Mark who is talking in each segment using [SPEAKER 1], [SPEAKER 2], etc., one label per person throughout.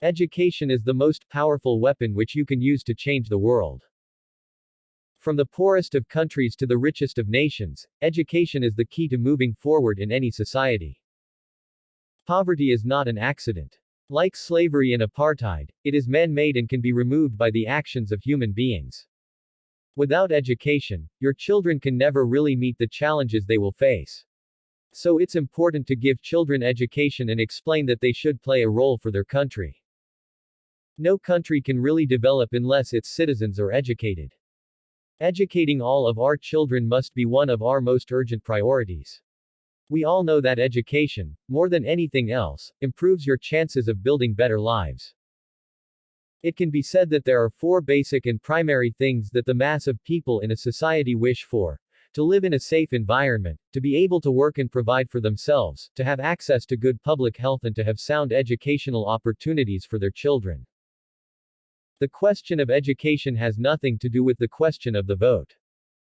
[SPEAKER 1] Education is the most powerful weapon which you can use to change the world. From the poorest of countries to the richest of nations, education is the key to moving forward in any society. Poverty is not an accident. Like slavery and apartheid, it is man-made and can be removed by the actions of human beings. Without education, your children can never really meet the challenges they will face. So it's important to give children education and explain that they should play a role for their country. No country can really develop unless its citizens are educated. Educating all of our children must be one of our most urgent priorities. We all know that education, more than anything else, improves your chances of building better lives. It can be said that there are four basic and primary things that the mass of people in a society wish for: to live in a safe environment, to be able to work and provide for themselves, to have access to good public health, and to have sound educational opportunities for their children. The question of education has nothing to do with the question of the vote.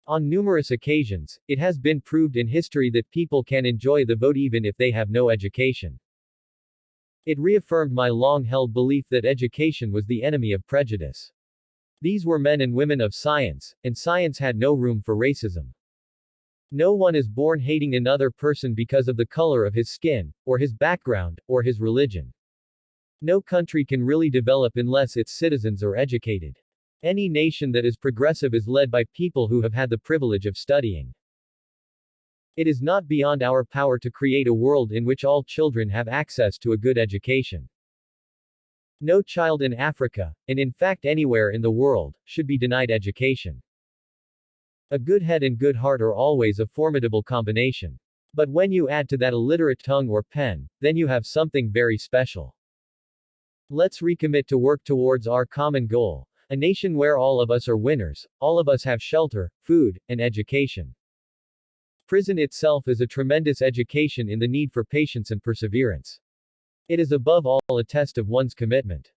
[SPEAKER 1] On numerous occasions, it has been proved in history that people can enjoy the vote even if they have no education. It reaffirmed my long-held belief that education was the enemy of prejudice. These were men and women of science, and science had no room for racism. No one is born hating another person because of the color of his skin, or his background, or his religion. No country can really develop unless its citizens are educated. Any nation that is progressive is led by people who have had the privilege of studying. It is not beyond our power to create a world in which all children have access to a good education. No child in Africa, and in fact anywhere in the world, should be denied education. A good head and good heart are always a formidable combination. But when you add to that a literate tongue or pen, then you have something very special. Let's recommit to work towards our common goal, a nation where all of us are winners, all of us have shelter, food, and education. Prison itself is a tremendous education in the need for patience and perseverance. It is above all a test of one's commitment.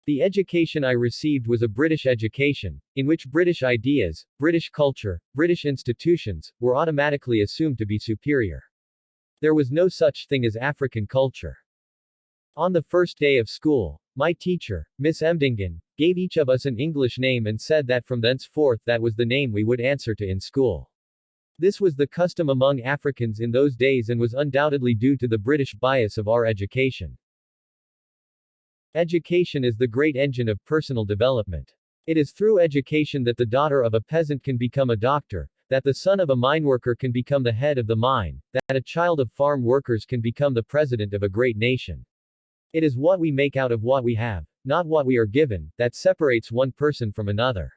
[SPEAKER 1] The education I received was a British education, in which British ideas, British culture, British institutions, were automatically assumed to be superior. There was no such thing as African culture. On the first day of school, my teacher, Miss Emdingen, gave each of us an English name and said that from thenceforth that was the name we would answer to in school. This was the custom among Africans in those days and was undoubtedly due to the British bias of our education. Education is the great engine of personal development. It is through education that the daughter of a peasant can become a doctor, that the son of a mine worker can become the head of the mine, that a child of farm workers can become the president of a great nation. It is what we make out of what we have, not what we are given, that separates one person from another.